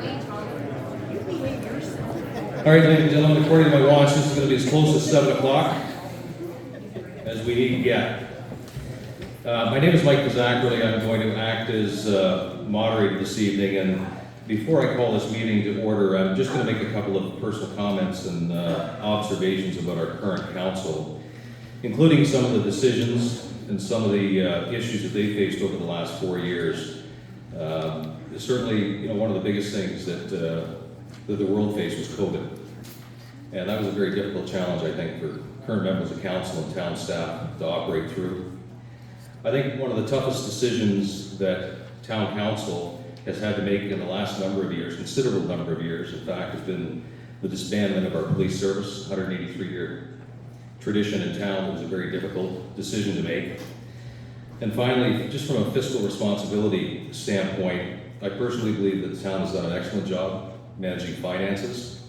All right, ladies and gentlemen, according to my watch, this is going to be as close to 7 o'clock as we need to get. My name is Mike Zackerly. I'm going to act as moderator this evening, and before I call this meeting to order, I'm just going to make a couple of personal comments and observations about our current council, including some of the decisions and some of the issues that they faced over the last 4 years. Certainly, one of the biggest things that the world faced was COVID. And that was a very difficult challenge, I think, for current members of council and town staff to operate through. I think one of the toughest decisions that town council has had to make in the last number of years, considerable number of years, in fact, has been the disbandment of our police service, 183-year tradition in town. It was a very difficult decision to make. And finally, just from a fiscal responsibility standpoint, I personally believe that the town has done an excellent job managing finances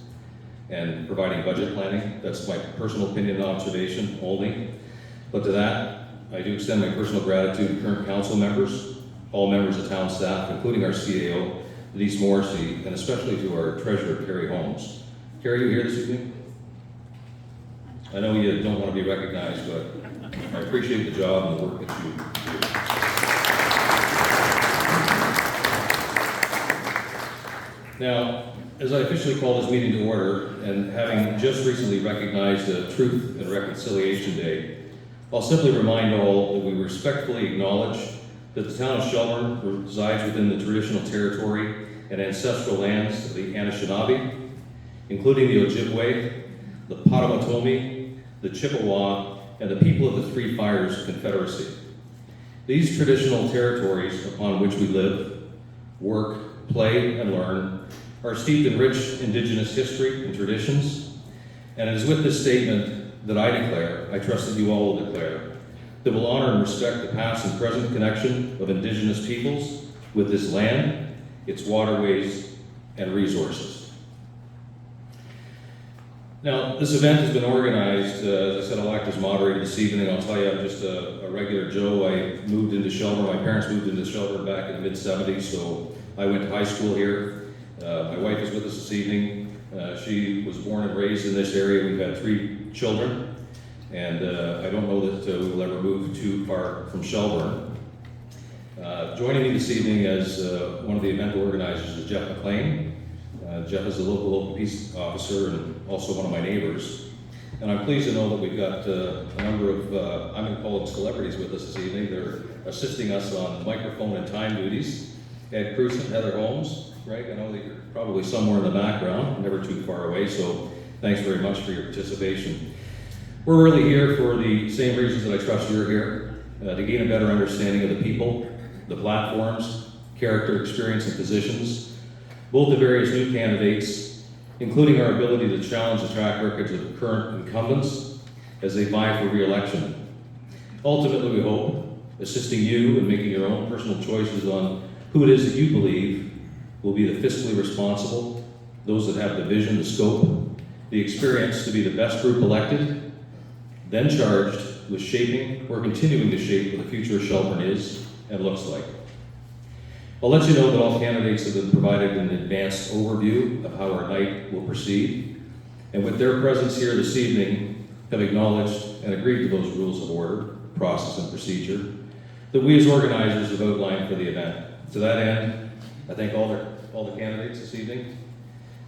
and providing budget planning. That's my personal opinion and observation only. But to that, I do extend my personal gratitude to current council members, all members of town staff, including our CAO, Denise Morrissey, and especially to our treasurer, Carrie Holmes. Carrie, you here this evening? I know you don't want to be recognized, but I appreciate the job and the work that you do. Now, as I officially call this meeting to order, and having just recently recognized Truth and Reconciliation Day, I'll simply remind all that we respectfully acknowledge that the town of Shelburne resides within the traditional territory and ancestral lands of the Anishinaabe, including the Ojibwe, the Potawatomi, the Chippewa, and the people of the Three Fires Confederacy. These traditional territories upon which we live, work, play, and learn are steeped in rich Indigenous history and traditions, and it is with this statement that I declare, I trust that you all will declare, that we'll honor and respect the past and present connection of Indigenous peoples with this land, its waterways, and resources. Now, this event has been organized, as I said, I'll act as moderator this evening. I'll tell you, I'm just a regular Joe. I moved into Shelburne. My parents moved into Shelburne back in the mid-'70s, so I went to high school here. My wife is with us this evening. She was born and raised in this area. We've had 3 children, and I don't know that we will ever move too far from Shelburne. Joining me this evening as one of the event organizers is Jeff McLean. Jeff is a local peace officer and also one of my neighbors. And I'm pleased to know that we've got a number of, I'm going to call them celebrities with us this evening. They're assisting us on microphone and time duties. Ed Cruz and Heather Holmes, right? I know that you're probably somewhere in the background, never too far away, so thanks very much for your participation. We're really here for the same reasons that I trust you're here, to gain a better understanding of the people, the platforms, character, experience, and positions, both the various new candidates, including our ability to challenge the track records of current incumbents as they vie for re-election. Ultimately, we hope, assisting you in making your own personal choices on who it is that you believe will be the fiscally responsible, those that have the vision, the scope, the experience to be the best group elected, then charged with shaping or continuing to shape what the future of Shelburne is and looks like. I'll let you know that all candidates have been provided an advanced overview of how our night will proceed, and with their presence here this evening, have acknowledged and agreed to those rules of order, process, and procedure that we as organizers have outlined for the event. To that end, I thank all the candidates this evening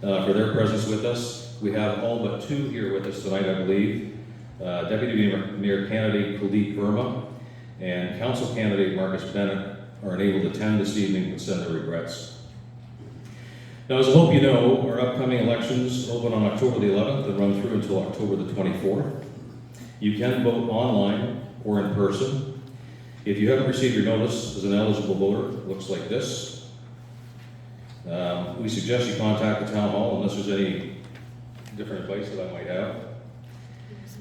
for their presence with us. We have all but 2 here with us tonight, I believe. Deputy Mayor candidate Kuldeep Verma and Council candidate Marcus Bennett are unable to attend this evening and send their regrets. Now, as I hope you know, our upcoming elections open on October the 11th and run through until October the 24th. You can vote online or in person. If you haven't received your notice as an eligible voter, it looks like this. We suggest you contact the town hall unless there's any different advice that I might have.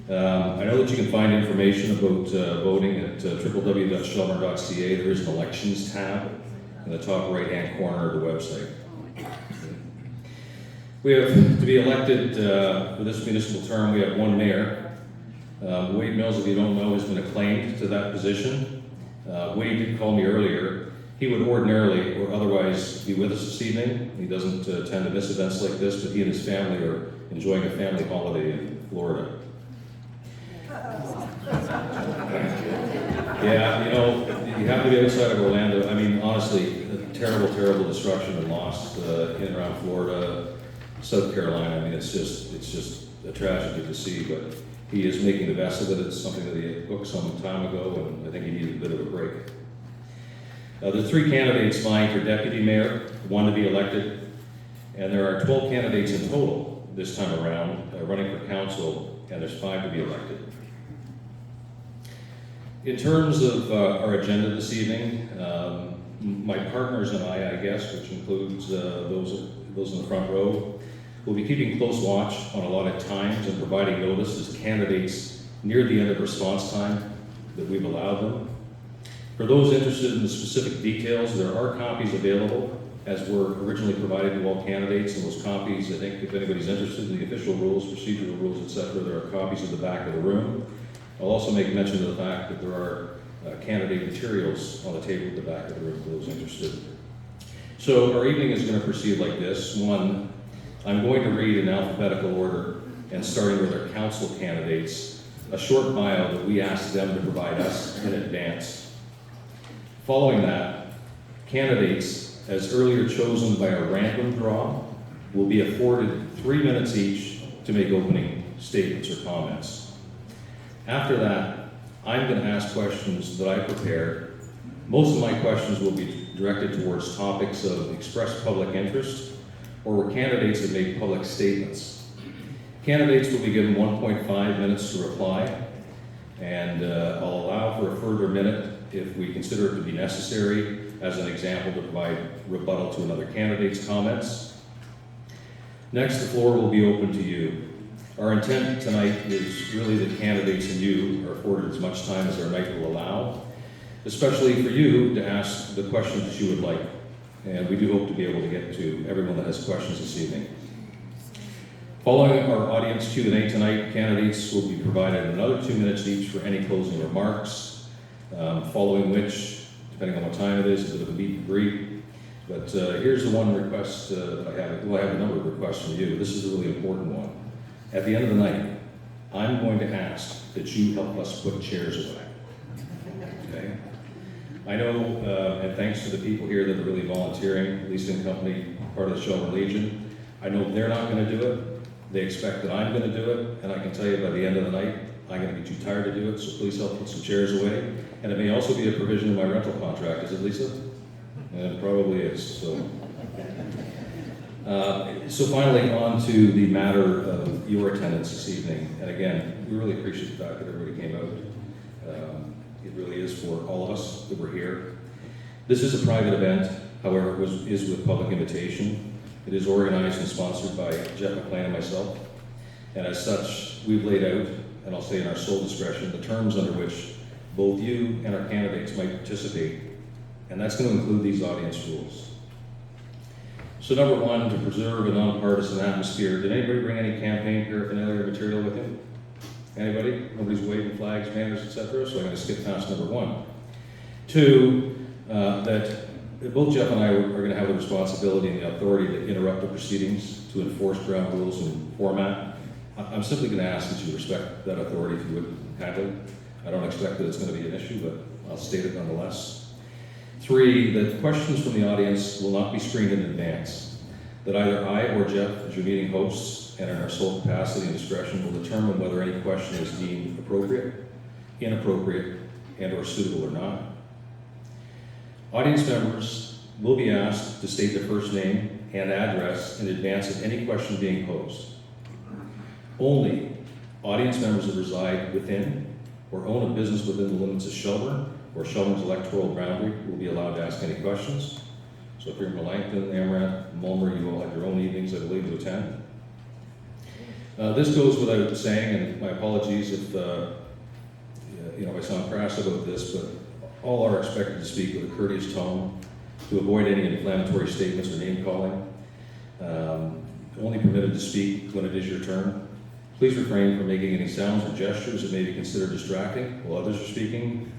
I know that you can find information about voting at www.shelburne.ca. There is an elections tab in the top right-hand corner of the website. We have to be elected for this municipal term. We have 1 mayor. Wade Mills, if you don't know, has been acclaimed to that position. Wade did call me earlier. He He would ordinarily or otherwise be with us this evening. He doesn't tend to miss events like this, but he and his family are enjoying a family holiday in Florida. Yeah, you know, you have to be outside of Orlando. I mean, honestly, terrible, terrible destruction and loss in and around Florida, South Carolina. I mean, it's just a tragedy to see, but he is making the best of it. It's something that he booked some time ago, and I think he needed a bit of a break. There are 3 candidates vying for deputy mayor, 1 to be elected, and there are 12 candidates in total this time around running for council, and there's 5 to be elected. In terms of our agenda this evening, my partners and I guess, which includes those in the front row, will be keeping close watch on allotted times and providing notice as candidates near the end of response time that we've allowed them. For those interested in the specific details, there are copies available as were originally provided to all candidates, and those copies, I think if anybody's interested in the official rules, procedural rules, etc., there are copies at the back of the room. I'll also make mention of the fact that there are candidate materials on the table at the back of the room for those interested. So our evening is going to proceed like this. 1, I'm going to read in alphabetical order, and starting with our council candidates, a short bio that we asked them to provide us in advance. Following that, candidates, as earlier chosen by a random draw, will be afforded 3 minutes each to make opening statements or comments. After that, I'm going to ask questions that I prepared. Most of my questions will be directed towards topics of expressed public interest or where candidates have made public statements. Candidates will be given 1.5 minutes to reply, and I'll allow for a further minute if we consider it to be necessary, as an example, to provide rebuttal to another candidate's comments. Next, the floor will be open to you. Our intent tonight is really that candidates and you are afforded as much time as our night will allow, especially for you to ask the questions that you would like. And we do hope to be able to get to everyone that has questions this evening. Following our audience Q&A tonight, candidates will be provided another 2 minutes each for any closing remarks, following which, depending on what time it is, a bit of a meet and greet. But here's the one request that I have. Well, I have a number of requests from you. This is a really important one. At the end of the night, I'm going to ask that you help us put chairs away. Okay? I know, and thanks to the people here that are really volunteering, at least in company, part of the Shelburne Legion, I know they're not going to do it. They expect that I'm going to do it, and I can tell you by the end of the night, I'm going to be too tired to do it, so please help put some chairs away. And it may also be a provision in my rental contract, is it, Lisa? And it probably is, so. So finally, on to the matter of your attendance this evening. And again, we really appreciate the fact that everybody came out. It really is for all of us that we're here. This is a private event, however, it is with public invitation. It is organized and sponsored by Jeff McLean and myself. And as such, we've laid out, and I'll say in our sole discretion, the terms under which both you and our candidates might participate. And that's going to include these audience rules. So number 1, to preserve a nonpartisan atmosphere. Did anybody bring any campaign paraphernalia material with him? Anybody? Nobody's waving flags, banners, etc. So I'm going to skip past number 1. 2, that both Jeff and I are going to have the responsibility and the authority to interrupt the proceedings, to enforce ground rules and format. I'm simply going to ask that you respect that authority if you would kindly. I don't expect that it's going to be an issue, but I'll state it nonetheless. 3, that questions from the audience will not be screened in advance. That either I or Jeff, as your meeting hosts, and in our sole capacity and discretion, will determine whether any question is deemed appropriate, inappropriate, and or suitable or not. Audience members will be asked to state their first name and address in advance of any question being posed. Only audience members that reside within or own a business within the limits of Shelburne or Shelburne's electoral boundary will be allowed to ask any questions. So if you're in Melanchthon, Amaranth, Mulmer, you all have your own evenings, I believe, to attend. This goes without saying, and my apologies if I sound crass about this, but all are expected to speak with a courteous tone, to avoid any inflammatory statements or name calling. Only permitted to speak when it is your turn. Please refrain from making any sounds or gestures that may be considered distracting while others are speaking.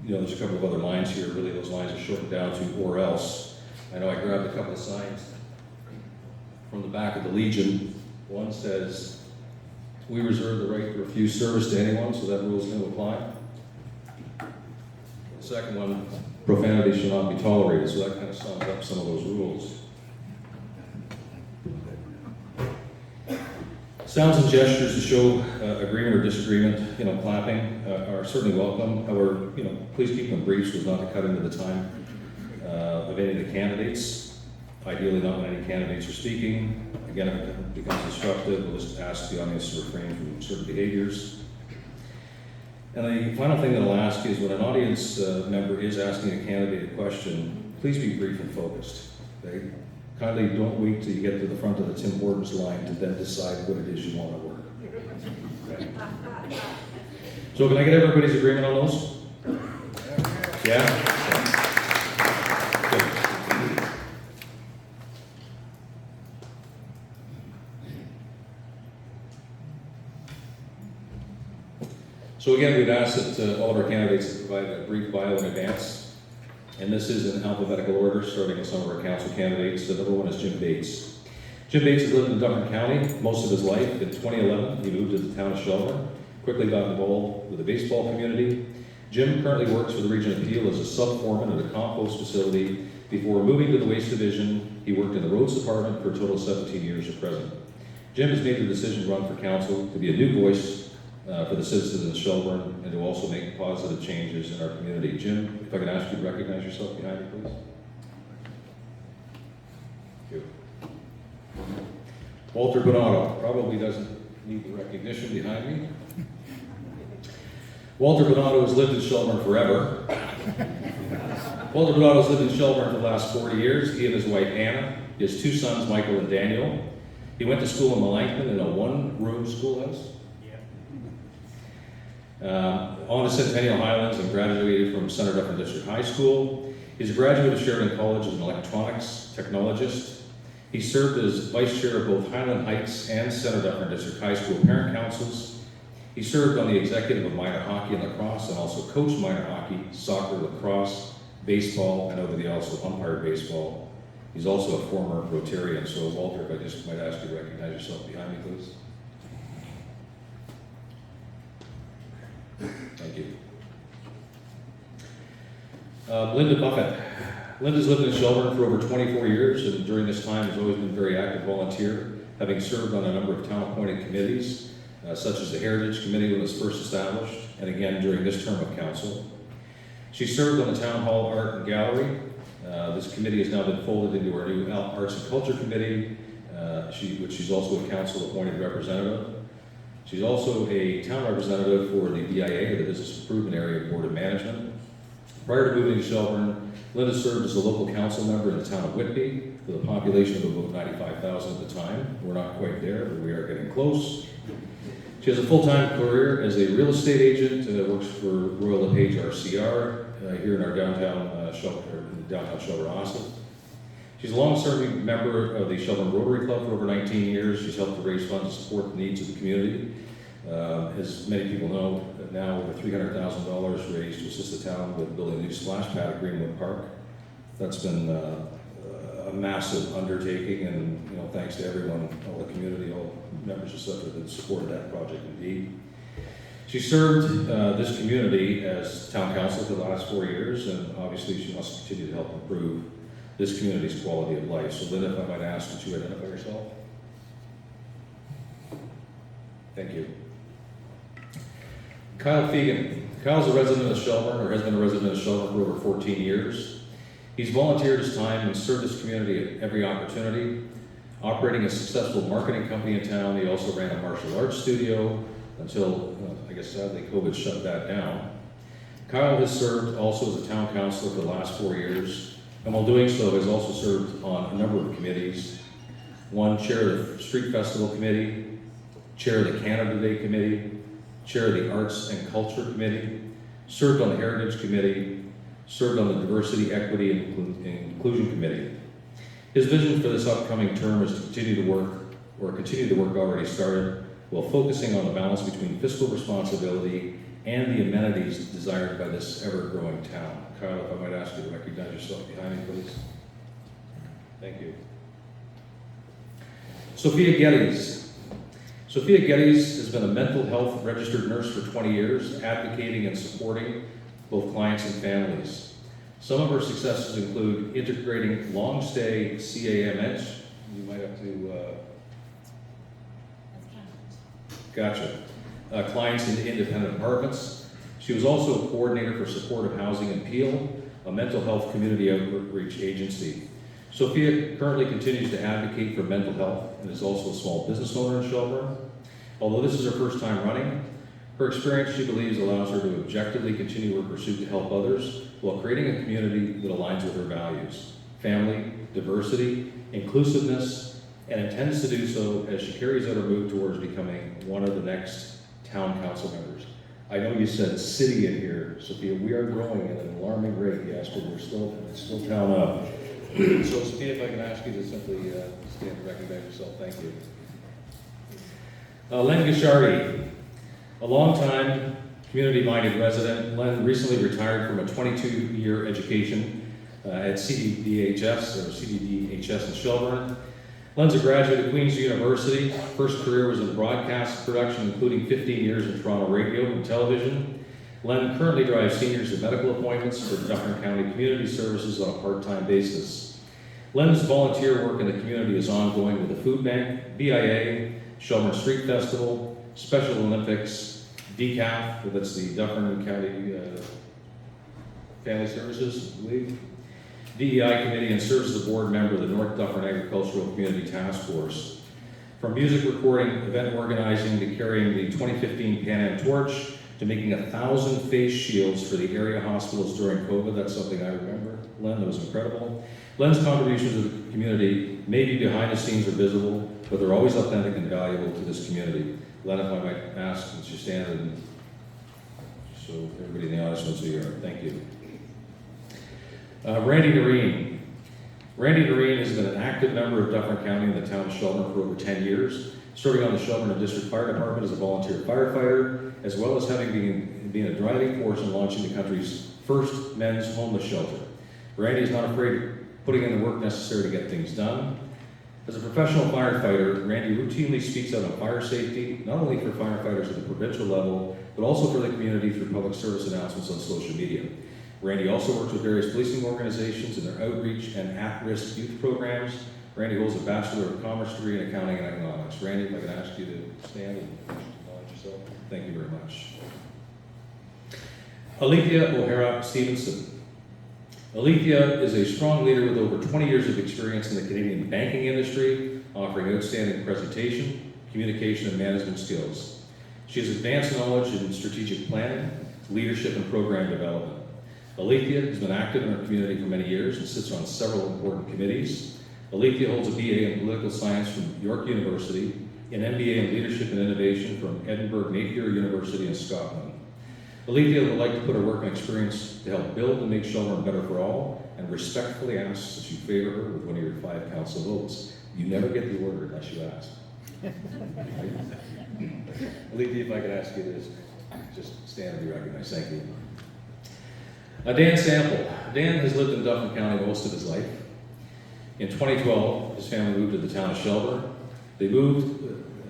there's a couple of other lines here. Really, those lines are shortened down to "or else." I know I grabbed a couple of signs from the back of the Legion. One says, "We reserve the right to refuse service to anyone," so that rule is going to apply. The second one, "Profanity shall not be tolerated," so that kind of sums up some of those rules. Sounds and gestures to show agreement or disagreement, clapping, are certainly welcome. However, please keep them brief so as not to cut into the time of any of the candidates. Ideally, not when any candidates are speaking. Again, if it becomes instructive, we'll just ask the audience to refrain from certain behaviors. And the final thing that I'll ask is when an audience member is asking a candidate a question, please be brief and focused. Okay? Kindly don't wait till you get to the front of the Tim Hortons line to then decide what it is you want to work. Okay. So can I get everybody's agreement on those? Yeah? Good. So again, we've asked that all of our candidates provide a brief bio in advance. And this is in alphabetical order, starting with some of our council candidates. The number one is Jim Bates. Jim Bates has lived in Dufferin County most of his life. In 2011, he moved to the town of Shelburne, quickly got involved with the baseball community. Jim currently works for the Region of Peel as a sub-foreman at a compost facility. Before moving to the Waste Division, he worked in the Roads Department for a total of 17 years at present. Jim has made the decision to run for council to be a new voice for the citizens in Shelburne and to also make positive changes in our community. Jim, if I could ask you to recognize yourself behind me, please. Thank you. Walter Benotto probably doesn't need the recognition behind me. Walter Benotto has lived in Shelburne forever. Walter Benotto has lived in Shelburne for the last 40 years. He and his wife Anna, he has two sons, Michael and Daniel. He went to school in Melancthon in a one-room schoolhouse. On to Centennial Highlands and graduated from Center Dufferin District High School. He's a graduate of Sheridan College as an electronics technologist. He served as vice chair of both Highland Heights and Center Dufferin District High School parent councils. He served on the executive of minor hockey and lacrosse and also coached minor hockey, soccer, lacrosse, baseball, and over the also umpired baseball. He's also a former Rotarian. So Walter, if I just might ask you to recognize yourself behind me, please. Thank you. Lynda Buffet. Lynda's lived in Shelburne for over 24 years, and during this time has always been a very active volunteer, having served on a number of town-appointed committees, such as the Heritage Committee when it was first established, and again during this term of council. She served on the Town Hall Art and Gallery. This committee has now been folded into our new Arts and Culture Committee, which she's also a council-appointed representative. She's also a town representative for the BIA, the Business Improvement Area Board of Management. Prior to moving to Shelburne, Lynda served as a local council member in the town of Whitby with a population of about 95,000 at the time. We're not quite there, but we are getting close. She has a full-time career as a real estate agent, works for Royal LePage RCR here in our downtown Shelburne, Austin. She's a long-serving member of the Shelburne Rotary Club for over 19 years. She's helped to raise funds to support the needs of the community. As many people know, now over $300,000 raised to assist the town with building a new splash pad at Greenwood Park. That's been a massive undertaking, and thanks to everyone, all the community, all members of such that supported that project indeed. She served this community as town council for the last 4 years, and obviously she must continue to help improve this community's quality of life. So Lynda, if I might ask that you identify yourself. Thank you. Kyle Fegan. Kyle's a resident of Shelburne, or has been a resident of Shelburne for over 14 years. He's volunteered his time and served his community at every opportunity. Operating a successful marketing company in town, he also ran a martial arts studio until, I guess sadly, COVID shut that down. Kyle has served also as a town councilor for the last 4 years, and while doing so has also served on a number of committees. One, chair of the Street Festival Committee, chair of the Canada Day Committee, chair of the Arts and Culture Committee, served on the Heritage Committee, served on the Diversity, Equity, and Inclusion Committee. His vision for this upcoming term is to continue the work already started, while focusing on the balance between fiscal responsibility and the amenities desired by this ever-growing town. Kyle, if I might ask you to recognize yourself behind me, please. Thank you. Sophia Geddes. Sophia Geddes has been a mental health registered nurse for 20 years, advocating and supporting both clients and families. Some of her successes include integrating long-stay CAMH. You might have to, gotcha. Clients into independent apartments. She was also a coordinator for supportive housing in Peel, a mental health community outreach agency. Sophia currently continues to advocate for mental health and is also a small business owner in Shelburne. Although this is her first time running, her experience, she believes, allows her to objectively continue her pursuit to help others while creating a community that aligns with her values: family, diversity, inclusiveness, and intends to do so as she carries out her move towards becoming one of the next town council members. I know you said city in here, Sophia. We are growing at an alarming rate, yes, but we're still town up. So, Sophia, if I can ask you to simply stand and recognize yourself, thank you. Len Guchardi, a longtime community-minded resident. Len recently retired from a 22-year education at CDDHS in Shelburne. Len's a graduate of Queen's University. First career was in broadcast production, including 15 years in Toronto radio and television. Len currently drives seniors to medical appointments for Dufferin County Community Services on a part-time basis. Len's volunteer work in the community is ongoing with the Food Bank, BIA, Shelburne Street Festival, Special Olympics, DCAF, that's the Dufferin County Family Services League, DEI Committee, and serves as a board member of the North Dufferin Agricultural Community Task Force. From music recording, event organizing, to carrying the 2015 Pan Am Torch, to making 1,000 face shields for the area hospitals during COVID. That's something I remember. Len, that was incredible. Len's contributions to the community may be behind the scenes or visible, but they're always authentic and valuable to this community. Len, if I might ask that you stand and so everybody in the audience knows who you are. Thank you. Randy Narine. Randy Narine has been an active member of Dufferin County in the town of Shelburne for over 10 years, serving on the Shelburne District Fire Department as a volunteer firefighter, as well as having been a driving force in launching the country's first men's homeless shelter. Randy is not afraid of putting in the work necessary to get things done. As a professional firefighter, Randy routinely speaks out on fire safety, not only for firefighters at the provincial level, but also for the community through public service announcements on social media. Randy also works with various policing organizations in their outreach and at-risk youth programs. Randy holds a Bachelor of Commerce degree in Accounting and Economics. Randy, if I can ask you to stand and acknowledge yourself. Thank you very much. Alethia O'Hara-Stephenson. Alethia is a strong leader with over 20 years of experience in the Canadian banking industry, offering outstanding presentation, communication, and management skills. She has advanced knowledge in strategic planning, leadership, and program development. Alethia has been active in our community for many years and sits on several important committees. Alethia holds a BA in Political Science from York University, an MBA in Leadership and Innovation from Edinburgh Napier University in Scotland. Alethia would like to put her work and experience to help build and make Shelburne better for all, and respectfully asks that you favor her with one of your 5 council votes. You never get the order unless you ask. Alethia, if I could ask you to just stand and be recognized. Thank you. Dan Sample. Dan has lived in Dufferin County most of his life. In 2012, his family moved to the town of Shelburne. They loved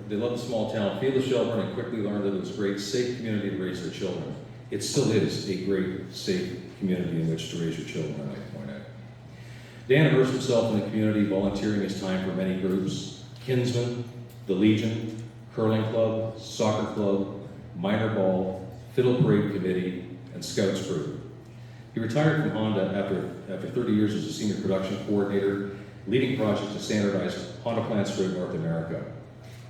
the small town feel of Shelburne and quickly learned that it was a great, safe community to raise their children. It still is a great, safe community in which to raise your children, I might point out. Dan immersed himself in the community, volunteering his time for many groups: Kinsmen, the Legion, Curling Club, Soccer Club, Minor Ball, Fiddle Parade Committee, and Scouts Group. He retired from Honda after 30 years as a senior production coordinator, leading projects to standardize Honda plants throughout North America.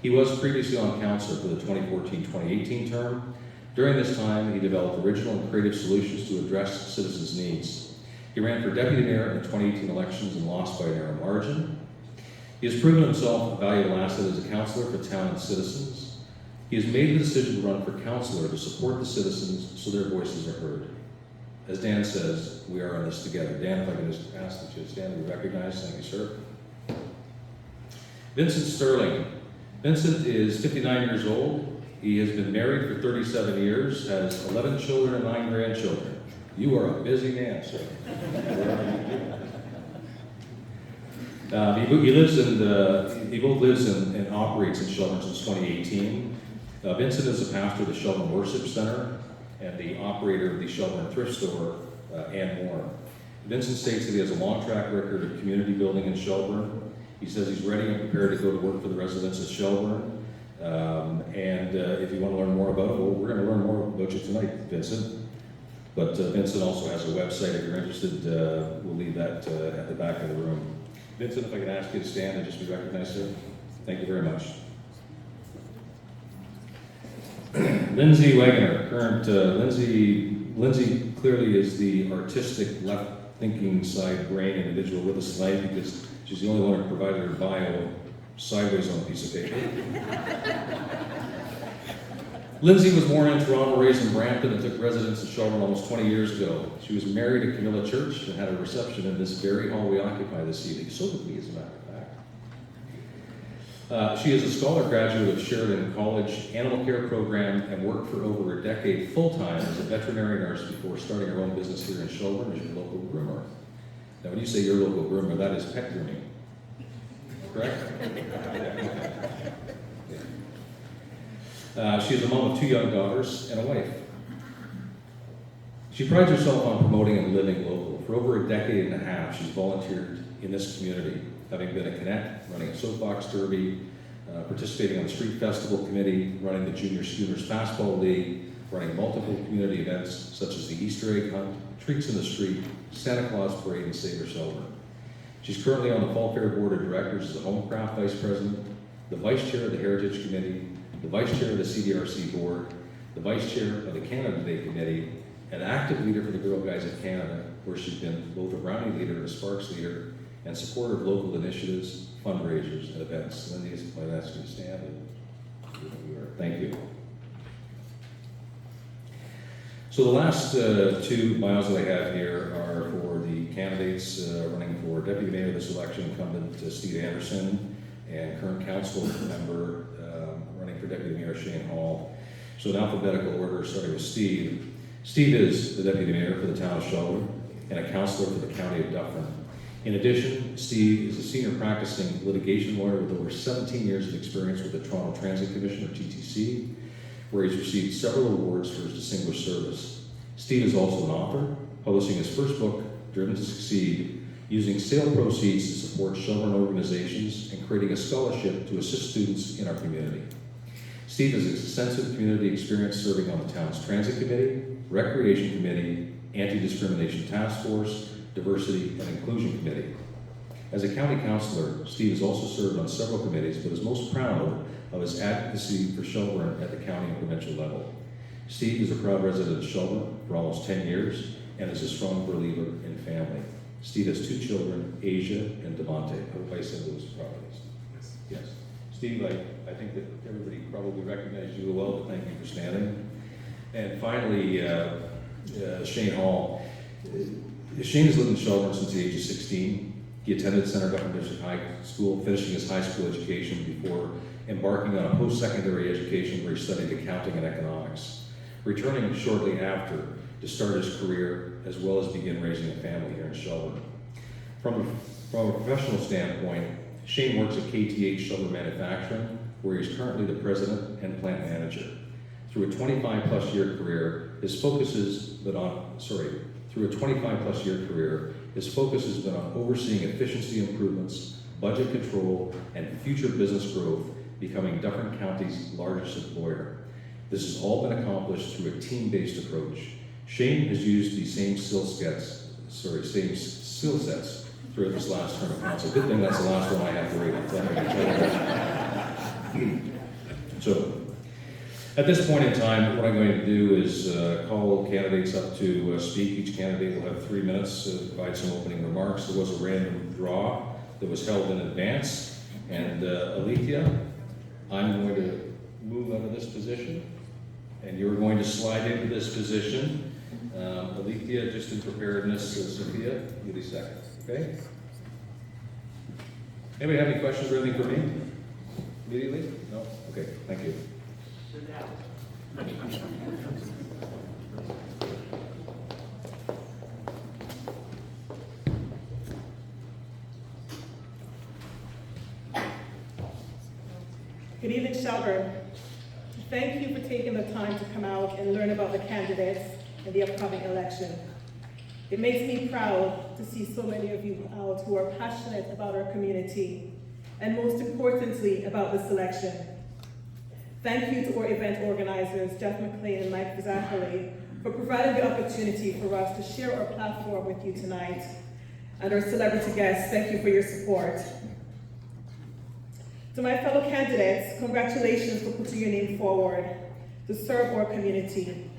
He was previously on council for the 2014-2018 term. During this time, he developed original and creative solutions to address citizens' needs. He ran for deputy mayor in the 2018 elections and lost by a narrow margin. He has proven himself a valuable asset as a councillor for town and citizens. He has made the decision to run for councillor to support the citizens so their voices are heard. As Dan says, we are in this together. Dan, if I can just ask that you stand and be recognized. Thank you, sir. Vincent Sterling. Vincent is 59 years old He has been married for 37 years, has 11 children and 9 grandchildren. You are a busy man, sir. He both lives and operates in Shelburne since 2018. Vincent is a pastor of the Shelburne Worship Center and the operator of the Shelburne Thrift Store and more. Vincent states that he has a long track record of community building in Shelburne. He says he's ready and prepared to go to work for the residents of Shelburne. If you want to learn more about it, well, we're going to learn more about you tonight, Vincent. But Vincent also has a website. If you're interested, we'll leave that at the back of the room. Vincent, if I can ask you to stand and just be recognized, sir. Thank you very much. Lindsay Wegener, Lindsay clearly is the artistic, left-thinking side brain individual with us tonight because she's the only one who provided her bio sideways on a piece of paper. Lindsay was born in Toronto, raised in Brampton, and took residence in Shelburne almost 20 years ago. She was married to Camilla Church and had a reception in this very hall we occupy this evening. So did we, as a matter of fact. She is a scholar graduate of Sheridan College Animal Care Program and worked for over a decade full-time as a veterinary nurse before starting her own business here in Shelburne as your local groomer. Now, when you say your local groomer, that is pet grooming, correct? She is a mom of 2 young daughters and a wife. She prides herself on promoting and living local. For over a decade and a half, she's volunteered in this community, having been a cadet, running a soapbox derby, participating on the street festival committee, running the Junior Schooners Fastball League, running multiple community events such as the Easter egg hunt, Treats in the Street, Santa Claus Parade, and Save Your Shelburne. She's currently on the Fall Fair Board of Directors as the Homecraft Vice President, the Vice Chair of the Heritage Committee, the Vice Chair of the CDRC Board, the Vice Chair of the Canada Day Committee, an active leader for the Girl Guides of Canada, where she's been both a Brownie leader and a Sparks leader, and supporter of local initiatives, fundraisers, and events. Lindsay, if I ask you to stand, thank you. So the last 2 bios that I have here are for the candidates running for Deputy Mayor of this election, incumbent Steve Anderson, and current council member running for Deputy Mayor Shane Hall. So in alphabetical order, starting with Steve. Steve is the Deputy Mayor for the town of Shelburne and a councillor for the county of Dufferin. In addition, Steve is a senior practicing litigation lawyer with over 17 years of experience with the Toronto Transit Commission, or TTC, where he's received several awards for his distinguished service. Steve is also an author, publishing his first book, Driven to Succeed, using sale proceeds to support Shelburne organizations and creating a scholarship to assist students in our community. Steve has extensive community experience serving on the town's Transit Committee, Recreation Committee, Anti-Discrimination Task Force, Diversity and Inclusion Committee. As a county councillor, Steve has also served on several committees, but is most proud of his advocacy for Shelburne at the county and provincial level. Steve is a proud resident of Shelburne for almost 10 years and is a strong believer in family. Steve has 2 children, Asia and Devontae. I hope I said those properly. Yes. Steve, I think that everybody probably recognizes you well, but thank you for standing. And finally, Shane Hall. Shane has lived in Shelburne since the age of 16. He attended Center Government District High School, finishing his high school education before embarking on a post-secondary education where he studied accounting and economics, returning shortly after to start his career as well as begin raising a family here in Shelburne. From a professional standpoint, Shane works at KTH Shelburne Manufacturing, where he's currently the president and plant manager. Through a 25-plus year career, his focus has been on overseeing efficiency improvements, budget control, and future business growth, becoming Dufferin County's largest employer. This has all been accomplished through a team-based approach. Shane has used these same skill sets throughout this last term of council. Good thing that's the last one I have to read. So, at this point in time, what I'm going to do is call candidates up to speak. Each candidate will have 3 minutes to provide some opening remarks. There was a random draw that was held in advance. And Alethia, I'm going to move out of this position, and you're going to slide into this position. Alethia, just in preparedness, Sophia, give me a second, okay? Anybody have any questions or anything for me? Immediately? No? Okay, thank you. Good evening, Shelburne. Thank you for taking the time to come out and learn about the candidates in the upcoming election. It makes me proud to see so many of you out who are passionate about our community, and most importantly, about this election. Thank you to our event organizers, Jeff McLean and Mike Zachary, for providing the opportunity for us to share our platform with you tonight. And our celebrity guests, thank you for your support. To my fellow candidates, congratulations for putting your name forward to serve our community.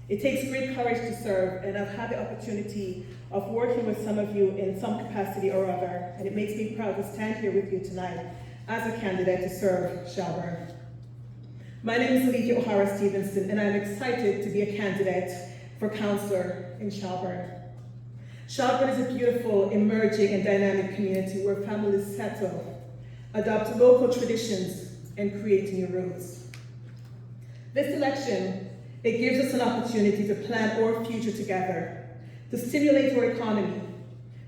It takes great courage to serve, and I've had the opportunity of working with some of you in some capacity or other, and it makes me proud to stand here with you tonight as a candidate to serve Shelburne. My name is Alethia O'Hara-Stephenson, and I'm excited to be a candidate for councillor in Shelburne. Shelburne is a beautiful, emerging, and dynamic community where families settle, adopt local traditions, and create new roots. This election, it gives us an opportunity to plan our future together, to stimulate our economy,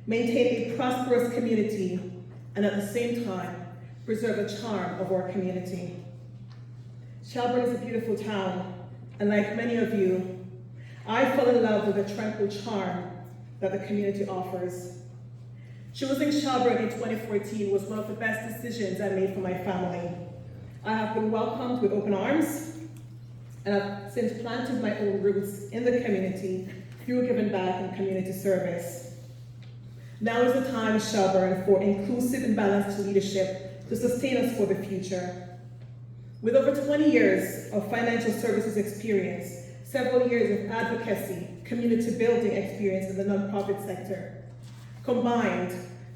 maintain a prosperous community, and at the same time, preserve the charm of our community. Shelburne is a beautiful town, and like many of you, I fell in love with the tranquil charm that the community offers. Choosing Shelburne in 2014 was one of the best decisions I made for my family. I have been welcomed with open arms, and I've since planted my own roots in the community through giving back and community service. Now is the time, Shelburne, for inclusive and balanced leadership to sustain us for the future. With over 20 years of financial services experience, several years of advocacy, community building experience in the nonprofit sector, combined,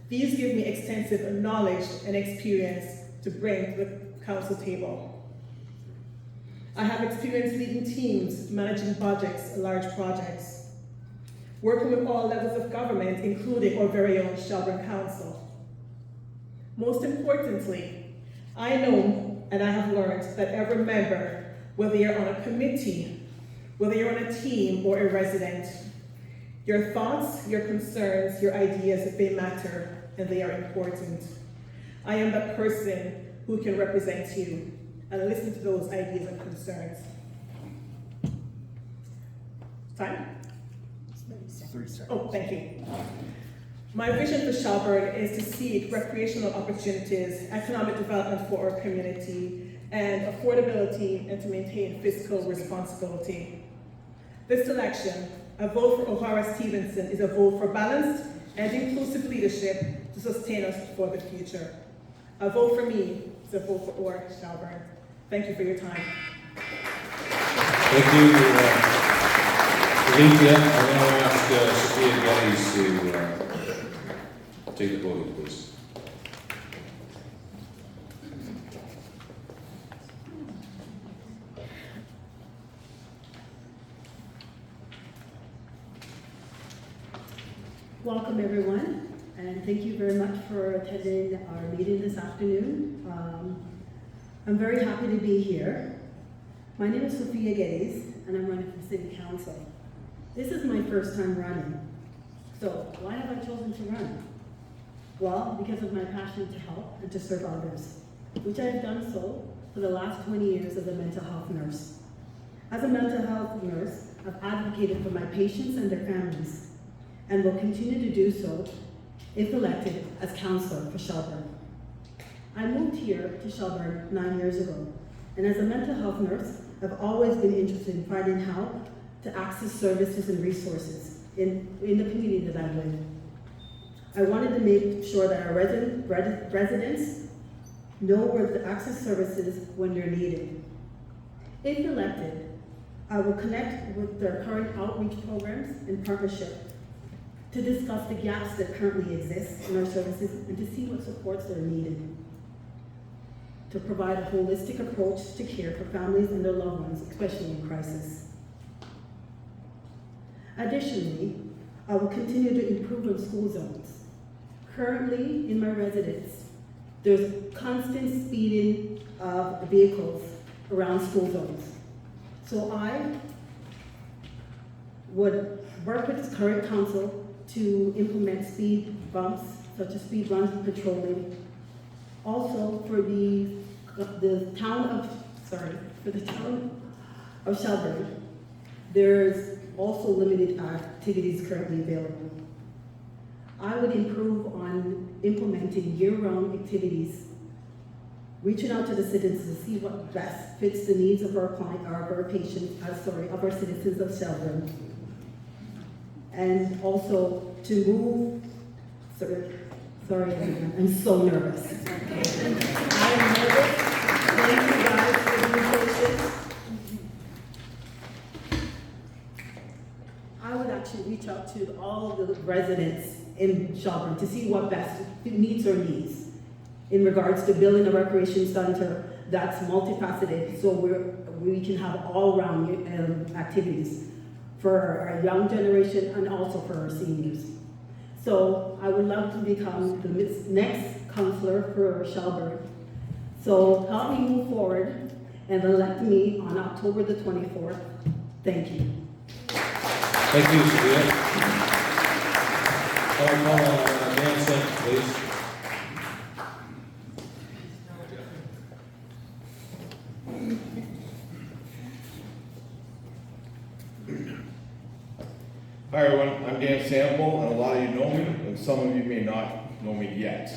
these give me extensive knowledge and experience to bring to the council table. I have experience leading teams, managing budgets and large projects, working with all levels of government, including our very own Shelburne Council. Most importantly, I know and I have learned that every member, whether you're on a committee, whether you're on a team or a resident, your thoughts, your concerns, your ideas, they matter and they are important. I am that person who can represent you and listen to those ideas and concerns. Time? 30 seconds. Oh, thank you. My vision for Shelburne is to seek recreational opportunities, economic development for our community, and affordability, and to maintain fiscal responsibility. This election, a vote for O'Hara-Stephenson, is a vote for balanced and inclusive leadership to sustain us for the future. A vote for me is a vote for our Shelburne. Thank you for your time. Thank you, Alethia. I want to ask Sophia Geddes to take the podium, please. Welcome, everyone, and thank you very much for attending our meeting this afternoon. I'm very happy to be here. My name is Sophia Geddes, and I'm running for City Council. This is my first time running. So why have I chosen to run? Well, because of my passion to help and to serve others, which I have done so for the last 20 years as a mental health nurse. As a mental health nurse, I've advocated for my patients and their families, and will continue to do so if elected as councillor for Shelburne. I moved here to Shelburne 9 years ago, and as a mental health nurse, I've always been interested in finding how to access services and resources in the community that I live in. I wanted to make sure that our residents know where to access services when they're needed. If elected, I will connect with their current outreach programs in partnership to discuss the gaps that currently exist in our services and to see what supports that are needed to provide a holistic approach to care for families and their loved ones, especially in crisis. Additionally, I will continue to improve on school zones. Currently, in my residence, there's constant speeding of vehicles around school zones. So I would work with the current council to implement speed bumps, such as speed runs and patrolling. Also for the town of Shelburne, there's also limited activities currently available. I would improve on implementing year-round activities, reaching out to the citizens to see what best fits the needs of our of our citizens of Shelburne. And also to move, sorry everyone, I'm so nervous. I am nervous. Thank you guys for being patient. I would actually reach out to all of the residents in Shelburne to see what best meets their needs in regards to building a recreation center that's multifaceted, so we can have all-round activities for our young generation and also for our seniors. So I would love to become the next councillor for Shelburne. So help me move forward and elect me on October the 24th. Thank you. Thank you, Sophia. Call on Vincent, please. Hi everyone, I'm Dan Sample, and a lot of you know me, and some of you may not know me yet.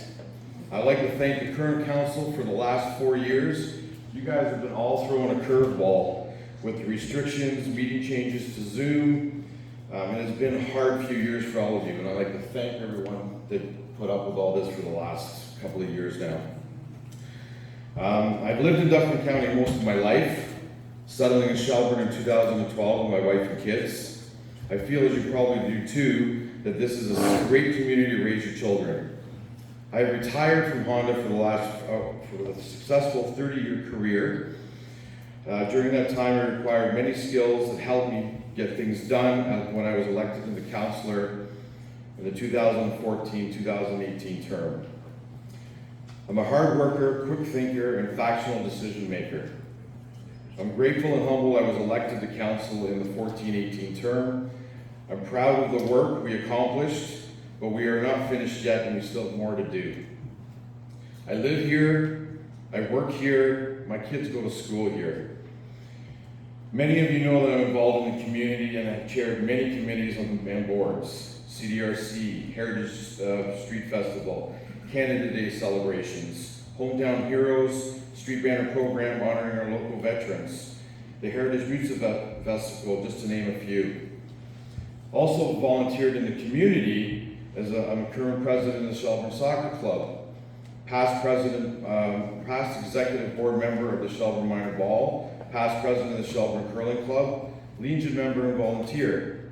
I'd like to thank the current council for the last 4 years. You guys have been all thrown a curveball with the restrictions, meeting changes to Zoom, and it's been a hard few years for all of you, and I'd like to thank everyone that put up with all this for the last couple of years now. I've lived in Dufferin County most of my life, settling in Shelburne in 2012 with my wife and kids. I feel, as you probably do too, that this is a great community to raise your children. I have retired from Honda for a successful 30-year career. During that time, I acquired many skills that helped me get things done when I was elected to the councillor in the 2014-2018 term. I'm a hard worker, quick thinker, and factional decision maker. I'm grateful and humble I was elected to council in the 14-18 term. I'm proud of the work we accomplished, but we are not finished yet and we still have more to do. I live here, I work here, my kids go to school here. Many of you know that I'm involved in the community and I've chaired many committees and boards. CDRC, Heritage Street Festival, Canada Day celebrations, Hometown Heroes, Street Banner Program honoring our local veterans, the Heritage Music Festival, just to name a few. Also volunteered in the community as I'm a current president of the Shelburne Soccer Club, past executive board member of the Shelburne Minor Ball, past president of the Shelburne Curling Club, Legion member and volunteer,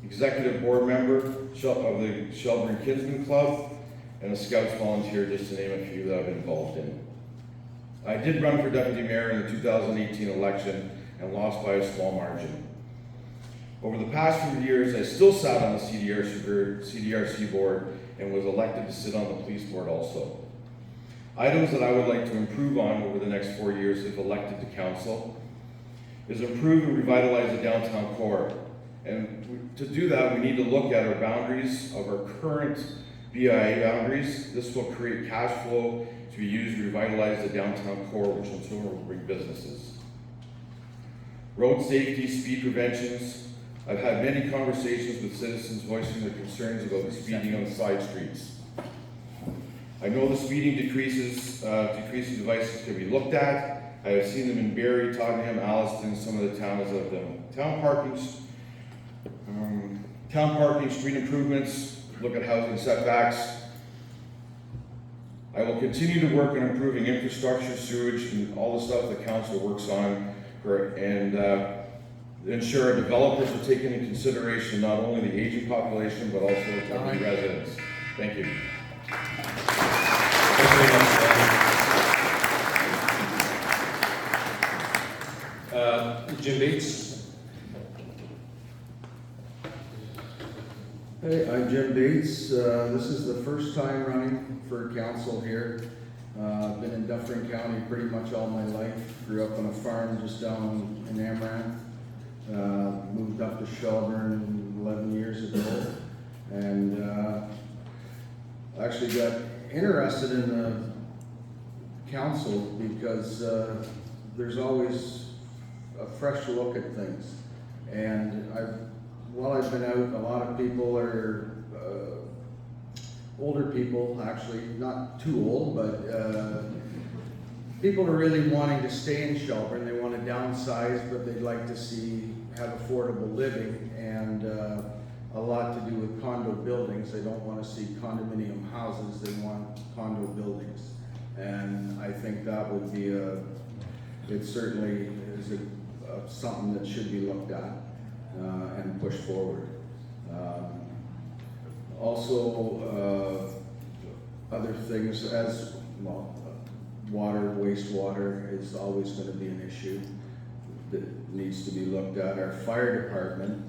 executive board member of the Shelburne Kidsmen Club, and a Scouts volunteer, just to name a few that I've been involved in. I did run for deputy mayor in the 2018 election and lost by a small margin. Over the past few years, I still sat on the CDRC board and was elected to sit on the police board also. Items that I would like to improve on over the next 4 years if elected to council is improve and revitalize the downtown core. And to do that, we need to look at our boundaries of our current BIA boundaries. This will create cash flow to be used to revitalize the downtown core, which in turn will bring businesses. Road safety, speed preventions. I've had many conversations with citizens voicing their concerns about the speeding on the side streets. I know the speeding decreasing devices can be looked at. I have seen them in Barrie, Tottenham, Alliston, some of the towns of them. Town parking, street improvements, look at housing setbacks. I will continue to work on improving infrastructure, sewage, and all the stuff the council works on, and ensure developers are taking into consideration not only the aging population, but also the residents. Thank you. Jim Bates. Hey, I'm Jim Bates. This is the first time running for council here, Been in Dufferin County pretty much all my life. Grew up on a farm just down in Amaranth. Moved up to Shelburne 11 years ago, and actually got interested in the council because there's always a fresh look at things. And while I've been out, a lot of people are older people, actually, not too old, but people are really wanting to stay in Shelburne. They want to downsize, but they'd like to have affordable living, and a lot to do with condo buildings. They don't want to see condominium houses, they want condo buildings. And I think that would be it certainly is something that should be looked at and pushed forward. Also, other things as well, water, wastewater is always going to be an issue that needs to be looked at. Our fire department,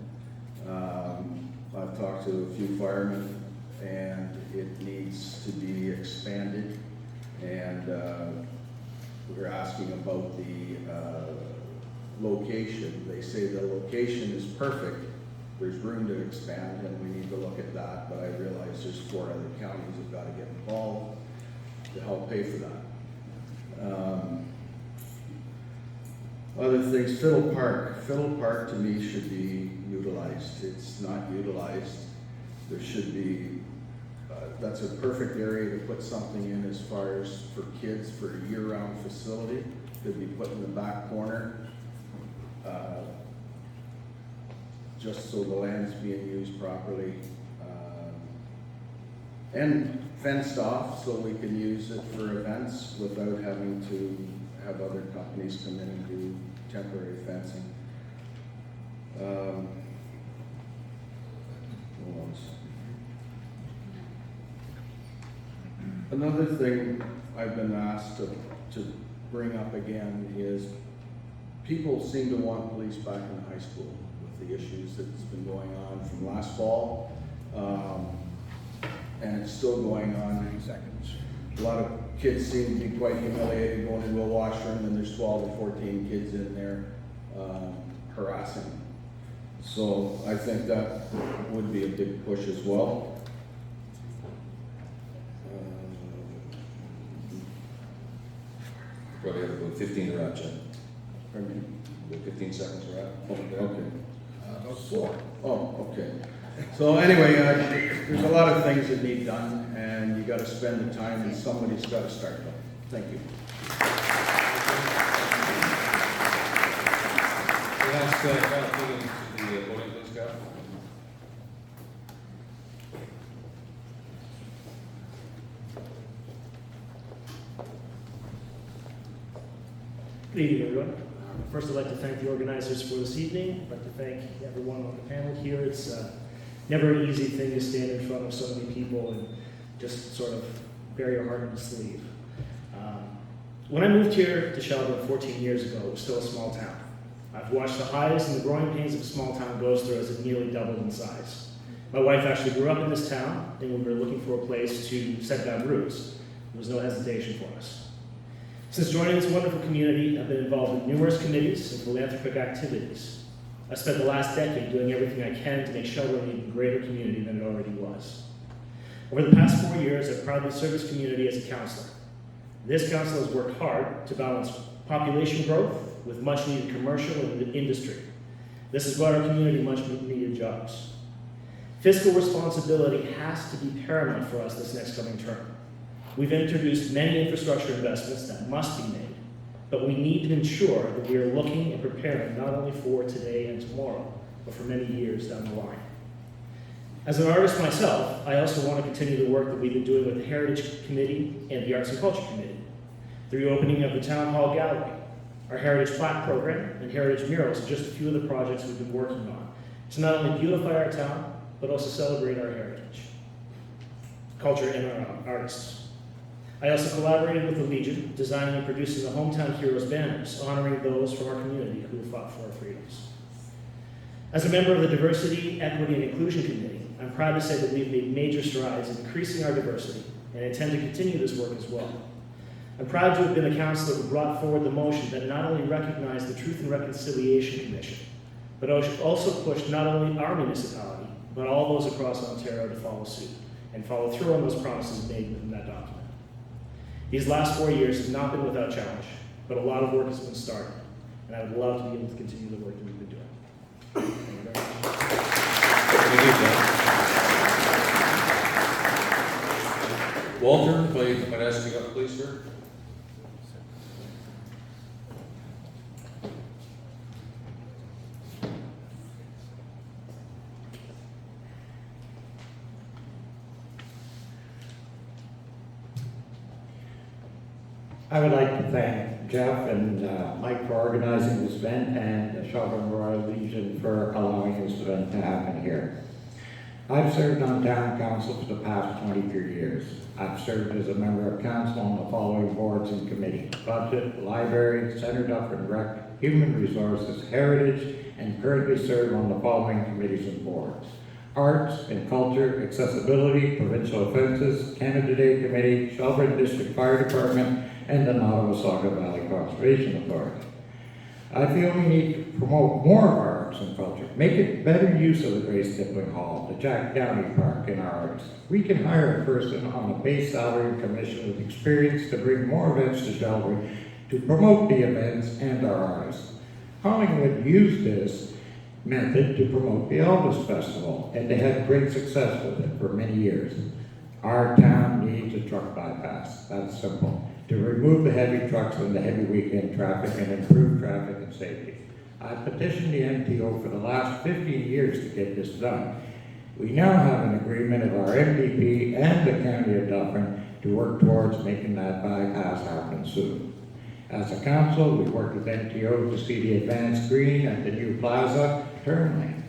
I've talked to a few firemen, and it needs to be expanded. And we're asking about the location. They say the location is perfect. There's room to expand, and we need to look at that, but I realize there's 4 other counties that got to get involved to help pay for that. Other things, Fiddle Park. Fiddle Park to me should be utilized. It's not utilized. There should be, that's a perfect area to put something in as far as for kids, for a year-round facility. Could be put in the back corner. Just so the land's being used properly, and fenced off so we can use it for events without having to have other companies come in and do temporary fencing. Hold on. Another thing I've been asked to bring up again is people seem to want police back in high school. The issues that's been going on from last fall, and it's still going on. A lot of kids seem to be quite humiliated going into a washroom, and there's 12 or 14 kids in there harassing them. So I think that would be a big push as well. Probably have about 15 to wrap, Jen. Pardon me? About 15 seconds to wrap. Okay. Oh, okay. So anyway, there's a lot of things that need done, and you got to spend the time, and somebody's got to start them. Thank you. We'll ask Fegan to the podium, please, Scott. Good evening, everyone. First, I'd like to thank the organizers for this evening. I'd like to thank everyone on the panel here. It's never an easy thing to stand in front of so many people and just sort of bury your heart in the sleeve. When I moved here to Shelburne 14 years ago, it was still a small town. I've watched the highs and the growing pains of a small town goes through as it nearly doubled in size. My wife actually grew up in this town, and when we were looking for a place to set down roots, there was no hesitation for us. Since joining this wonderful community, I've been involved in numerous committees and philanthropic activities. I've spent the last decade doing everything I can to make Shelburne an even greater community than it already was. Over the past 4 years, I've proudly served this community as a counselor. This council has worked hard to balance population growth with much needed commercial and industry. This has brought our community much needed jobs. Fiscal responsibility has to be paramount for us this next coming term. We've introduced many infrastructure investments that must be made, but we need to ensure that we are looking and preparing not only for today and tomorrow, but for many years down the line. As an artist myself, I also want to continue the work that we've been doing with the Heritage Committee and the Arts and Culture Committee. The reopening of the Town Hall Gallery, our Heritage Plaque Program, and Heritage Murals are just a few of the projects we've been working on to not only beautify our town, but also celebrate our heritage, culture, and our artists. I also collaborated with the Legion, designing and producing the Hometown Heroes banners, honoring those from our community who have fought for our freedoms. As a member of the Diversity, Equity, and Inclusion Committee, I'm proud to say that we've made major strides in increasing our diversity and intend to continue this work as well. I'm proud to have been the councillor who brought forward the motion that not only recognized the Truth and Reconciliation Commission, but also pushed not only our municipality, but all those across Ontario to follow suit and follow through on those promises made within that document. These last 4 years have not been without challenge, but a lot of work has been started, and I would love to be able to continue the work that we've been doing. Thank you very much. Thank you, John. Walter, if I might ask you up, please, sir. I would like to thank Jeff and Mike for organizing this event and the Shelburne Royal Legion for allowing this event to happen here. I've served on town council for the past 23 years. I've served as a member of council on the following boards and committees: Budget, Library, Center Dufferin Rec, Human Resources, Heritage, and currently serve on the following committees and boards: Arts and Culture, Accessibility, Provincial Offences, Canada Day Committee, Shelburne District Fire Department, and the Nottawasaga Valley Conservation Authority. I feel we need to promote more of our arts and culture, make it better use of the Grace Tippling Hall, the Jack Downey Park in our arts. We can hire a person on a base salary commission with experience to bring more events to Shelburne to promote the events and our artists. Collingwood used this method to promote the Elvis Festival, and they had great success with it for many years. Our town needs a truck bypass, that's simple, to remove the heavy trucks and the heavy weekend traffic and improve traffic and safety. I petitioned the MTO for the last 15 years to get this done. We now have an agreement of our MPP and the County of Dufferin to work towards making that bypass happen soon. As a council, we worked with MTO to see the advanced green at the new plaza turn lane.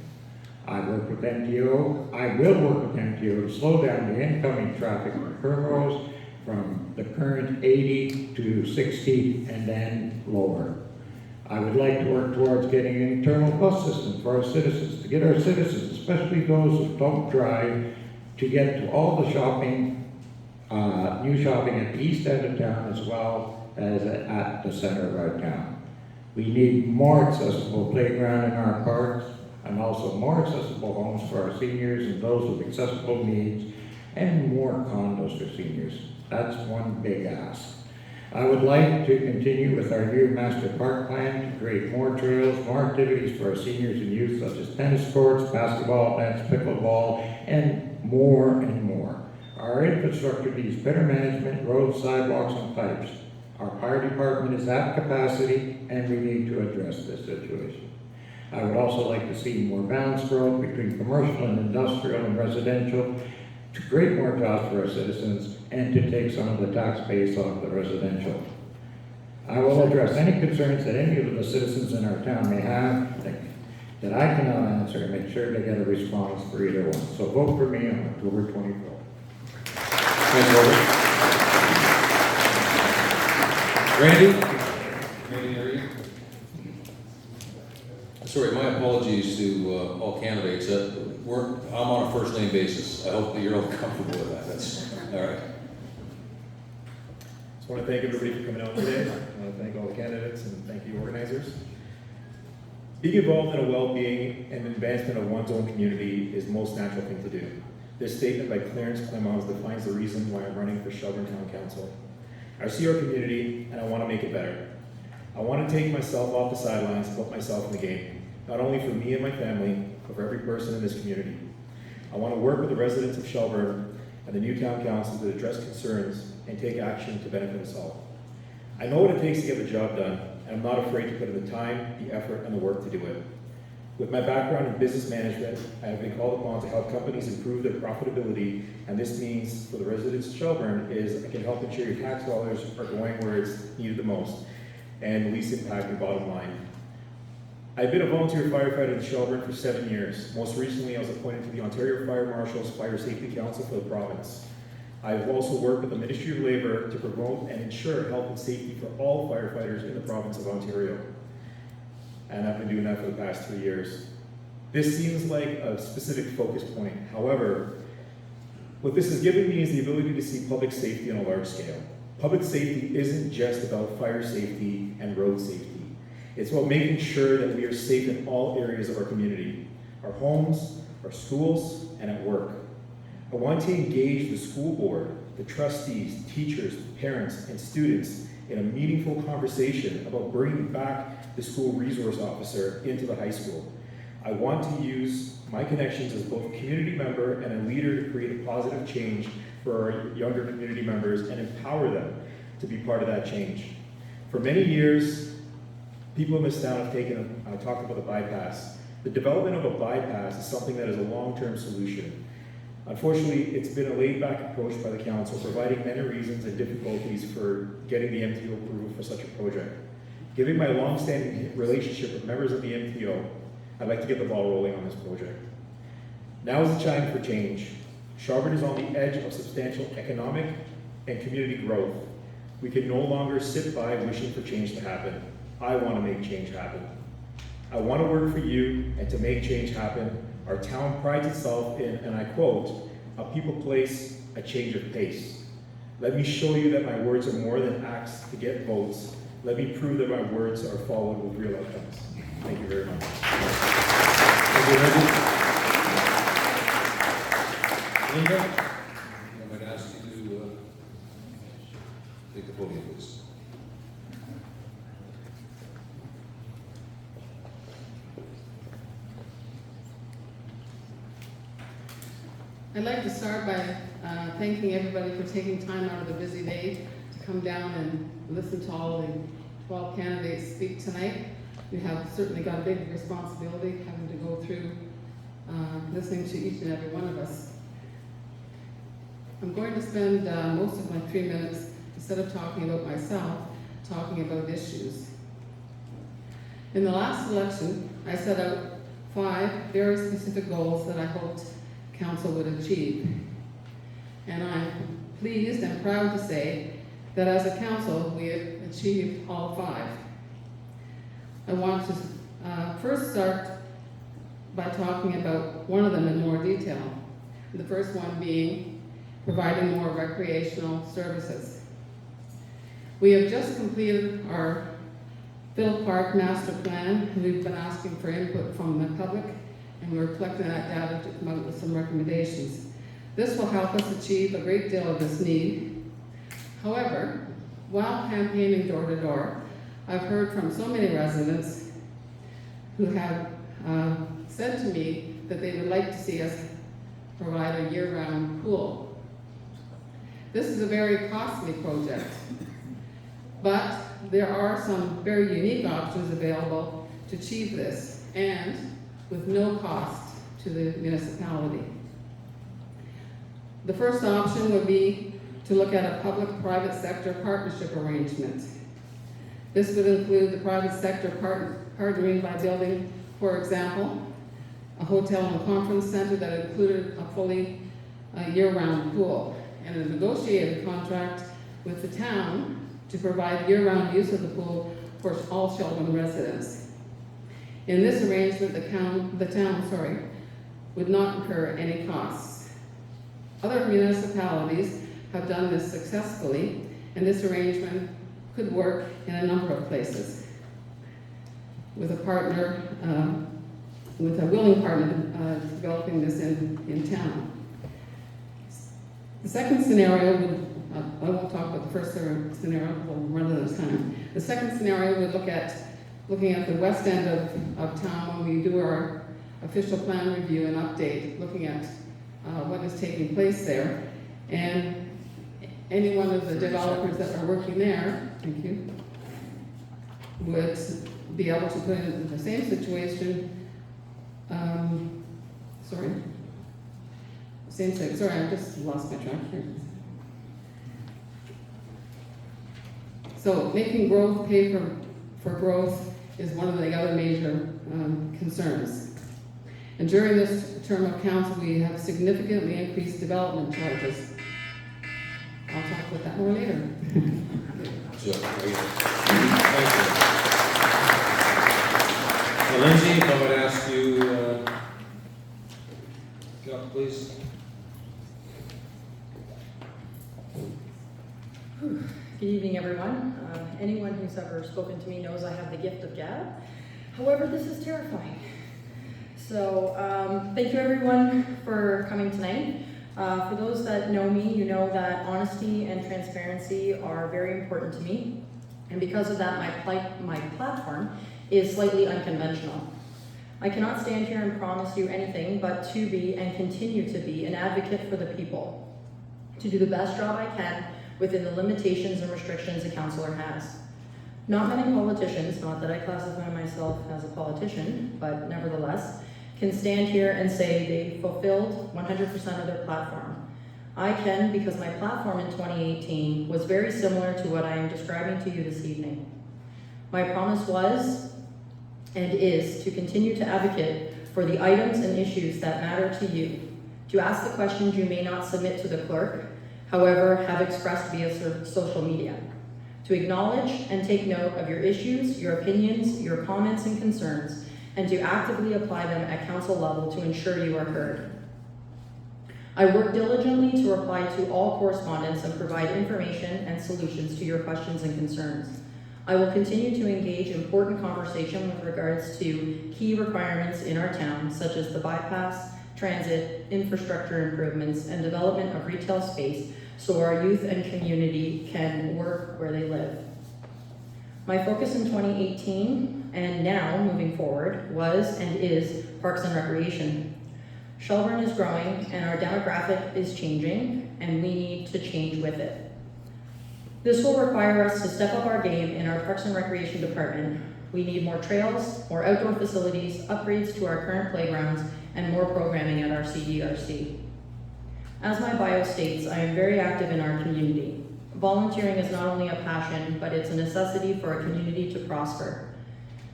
I will work with MTO to slow down the incoming traffic from Primrose from the current 80 to 60 and then lower. I would like to work towards getting an internal bus system for our citizens, to get our citizens, especially those who don't drive, to get to all the shopping, new shopping at the east end of town as well as at the center of our town. We need more accessible playground in our parks, and also more accessible homes for our seniors and those with accessible needs, and more condos for seniors. That's one big ask. I would like to continue with our new master park plan to create more trails, more activities for our seniors and youth, such as tennis courts, basketball nets, pickleball, and more and more. Our infrastructure needs better management, roads, sidewalks, and pipes. Our fire department is at capacity, and we need to address this situation. I would also like to see more balanced growth between commercial and industrial and residential, to create more jobs for our citizens and to take some of the tax base off the residential. I will address any concerns that any of the citizens in our town may have that I cannot answer and make sure they get a response for either one. So vote for me on October 24th. Thanks, Walter. Randy? Sorry, my apologies to all candidates. I'm on a first name basis. I hope that you're all comfortable with that. That's all right. Just want to thank everybody for coming out today. I want to thank all the candidates and thank the organizers. Being involved in a well-being and advancement of one's own community is the most natural thing to do. This statement by Clarence Clemons defines the reason why I'm running for Shelburne Town Council. I see our community and I want to make it better. I want to take myself off the sidelines and put myself in the game, not only for me and my family, but for every person in this community. I want to work with the residents of Shelburne and the new town council to address concerns and take action to benefit us all. I know what it takes to get the job done, and I'm not afraid to put in the time, the effort, and the work to do it. With my background in business management, I have been called upon to help companies improve their profitability, and this means for the residents of Shelburne is I can help ensure your tax dollars are going where it's needed the most and least impact your bottom line. I've been a volunteer firefighter in Shelburne for 7 years. Most recently, I was appointed to the Ontario Fire Marshal's Fire Safety Council for the province. I've also worked with the Ministry of Labour to promote and ensure health and safety for all firefighters in the province of Ontario. And I've been doing that for the past 3 years. This seems like a specific focus point. However, what this has given me is the ability to see public safety on a large scale. Public safety isn't just about fire safety and road safety. It's about making sure that we are safe in all areas of our community, our homes, our schools, and at work. I want to engage the school board, the trustees, teachers, parents, and students in a meaningful conversation about bringing back the school resource officer into the high school. I want to use my connections as both a community member and a leader to create a positive change for our younger community members and empower them to be part of that change. For many years, people in this town have talked about the bypass. The development of a bypass is something that is a long-term solution. Unfortunately, it's been a laid-back approach by the council, providing many reasons and difficulties for getting the MTO approval for such a project. Given my long-standing relationship with members of the MTO, I'd like to get the ball rolling on this project. Now is the time for change. Shelburne is on the edge of substantial economic and community growth. We can no longer sit by wishing for change to happen. I want to make change happen. I want to work for you and to make change happen. Our town prides itself in, and I quote, a people place, a change of pace. Let me show you that my words are more than acts to get votes. Let me prove that my words are followed with real outcomes. Thank you very much. Thank you, Linda. I'm going to ask you to take the podium, please. I'd like to start by thanking everybody for taking time out of the busy day to come down and listen to all the 12 candidates speak tonight. You have certainly got a big responsibility having to go through listening to each and every one of us. I'm going to spend most of my 3 minutes, instead of talking about myself, talking about issues. In the last election, I set out 5 very specific goals that I hoped Council would achieve. And I'm pleased and proud to say that as a council, we have achieved all 5. I want to first start by talking about one of them in more detail. The first one being providing more recreational services. We have just completed our Phil Park Master Plan, and we've been asking for input from the public, and we're collecting that data to come out with some recommendations. This will help us achieve a great deal of this need. However, while campaigning door to door, I've heard from so many residents who have said to me that they would like to see us provide a year-round pool. This is a very costly project, but there are some very unique options available to achieve this, and with no cost to the municipality. The first option would be to look at a public-private sector partnership arrangement. This would include the private sector partnering by building, for example, a hotel and conference center that included a fully year-round pool, and a negotiated contract with the town to provide year-round use of the pool for all Shelburne residents. In this arrangement, the town would not incur any costs. Other municipalities have done this successfully, and this arrangement could work in a number of places with a partner, with a willing partner developing this in town. The second scenario would, I won't talk about the first scenario, we'll run out of time. The second scenario would looking at the west end of town when we do our official plan review and update, looking at what is taking place there. And any one of the developers that are working there, thank you, would be able to put in the same situation, I just lost my track here. So making growth pay for growth is one of the other major concerns. And during this term of council, we have significantly increased development charges. I'll talk about that more later. Lindsay, if I would ask you, come up, please. everyone. Anyone who's ever spoken to me knows I have the gift of gab. However, this is terrifying. So thank you everyone for coming tonight. For those that know me, you know that honesty and transparency are very important to me. And because of that, my platform is slightly unconventional. I cannot stand here and promise you anything but to be and continue to be an advocate for the people, to do the best job I can within the limitations and restrictions a councillor has. Not many politicians, not that I classify myself as a politician, but nevertheless, can stand here and say they fulfilled 100% of their platform. I can because my platform in 2018 was very similar to what I am describing to you this evening. My promise was and is to continue to advocate for the items and issues that matter to you, to ask the questions you may not submit to the clerk, however, have expressed via social media, to acknowledge and take note of your issues, your opinions, your comments and concerns, and to actively apply them at council level to ensure you are heard. I work diligently to reply to all correspondence and provide information and solutions to your questions and concerns. I will continue to engage in important conversation with regards to key requirements in our town, such as the bypass, transit, infrastructure improvements, and development of retail space so our youth and community can work where they live. My focus in 2018 and now moving forward was and is Parks and Recreation. Shelburne is growing and our demographic is changing and we need to change with it. This will require us to step up our game in our Parks and Recreation department. We need more trails, more outdoor facilities, upgrades to our current playgrounds, and more programming at our CDRC. As my bio states, I am very active in our community. Volunteering is not only a passion, but it's a necessity for a community to prosper.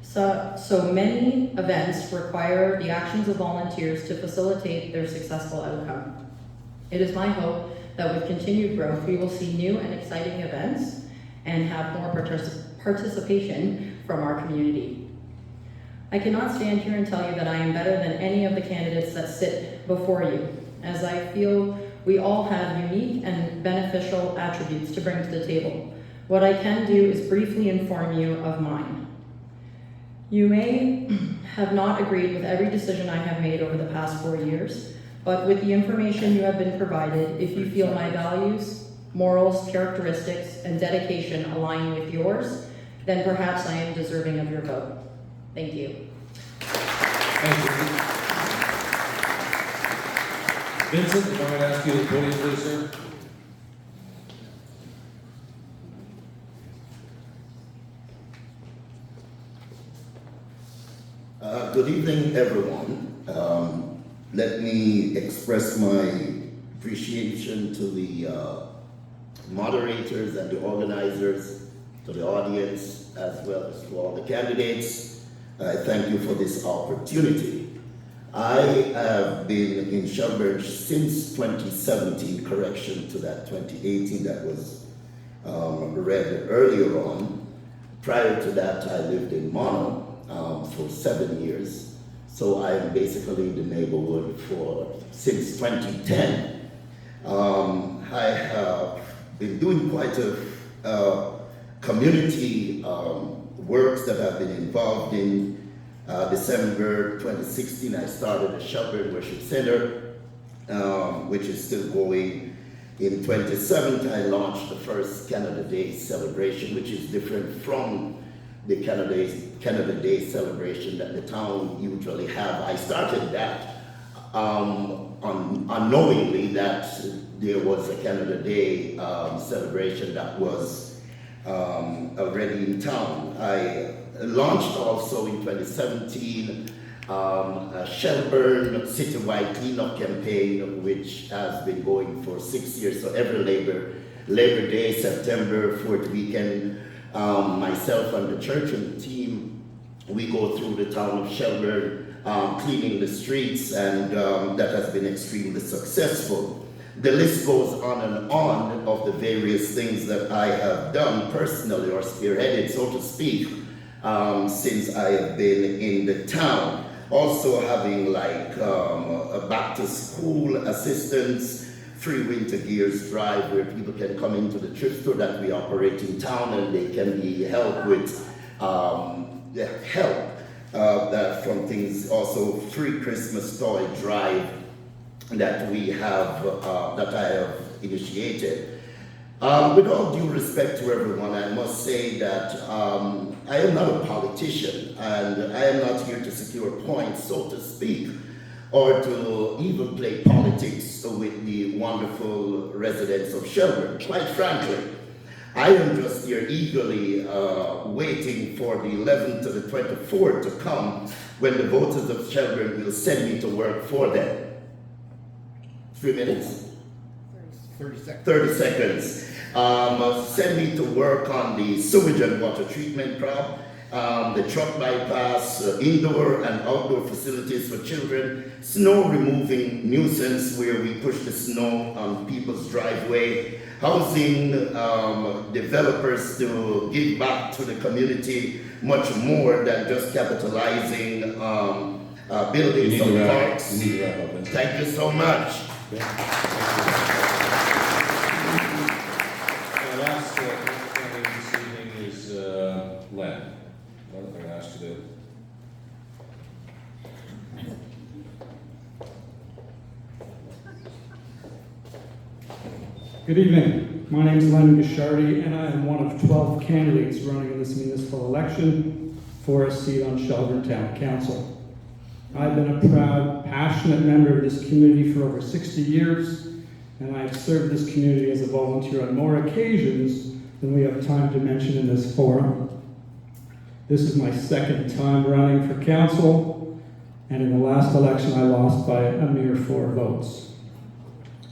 So many events require the actions of volunteers to facilitate their successful outcome. It is my hope that with continued growth, we will see new and exciting events and have more participation from our community. I cannot stand here and tell you that I am better than any of the candidates that sit before you, as I feel we all have unique and beneficial attributes to bring to the table. What I can do is briefly inform you of mine. You may have not agreed with every decision I have made over the past 4 years, but with the information you have been provided, if you feel my values, morals, characteristics, and dedication align with yours, then perhaps I am deserving of your vote. Thank you. Thank you. Vincent, if I might ask you to the podium, please, sir. Good evening, everyone. Let me express my appreciation to the moderators and the organizers, to the audience, as well as to all the candidates. I thank you for this opportunity. I have been in Shelburne since 2017, correction to that 2018 that was read earlier on. Prior to that, I lived in Mono for 7 years. So I'm basically in the neighborhood since 2010. I have been doing quite a community works that I've been involved in. December 2016, I started the Shelburne Worship Center, which is still going. In 2017, I launched the first Canada Day celebration, which is different from the Canada Day celebration that the town usually have. I started that unknowingly that there was a Canada Day celebration that was already in town. I launched also in 2017 a Shelburne citywide cleanup campaign, which has been going for 6 years. So every Labor Day, September 4th weekend, myself and the church and the team, we go through the town of Shelburne, cleaning the streets, and that has been extremely successful. The list goes on and on of the various things that I have done personally or spearheaded, so to speak, since I have been in the town. Also having like a back to school assistance free winter gears drive where people can come into the thrift store that we operate in town and they can be helped with from things. Also, free Christmas toy drive that we have, that I have initiated. With all due respect to everyone, I must say that I am not a politician and I am not here to secure points, so to speak, or to even play politics with the wonderful residents of Shelburne. Quite frankly, I am just here eagerly waiting for the 11th to the 24th to come when the voters of Shelburne will send me to work for them. 3 minutes? 30 seconds. 30 seconds. Send me to work on the sewage and water treatment problem, the truck bypass, indoor and outdoor facilities for children, snow removing nuisance where we push the snow on people's driveway, housing developers to give back to the community much more than just capitalizing buildings and parks. You need to wrap up, Vincent. Thank you so much. Our last candidate this evening is Len. What am I going to ask you to do? Good evening. My name is Len Guchardi, and I am one of 12 candidates running in this municipal election for a seat on Shelburne Town Council. I've been a proud, passionate member of this community for over 60 years, and I have served this community as a volunteer on more occasions than we have time to mention in this forum. This is my second time running for council, and in the last election I lost by a mere 4 votes.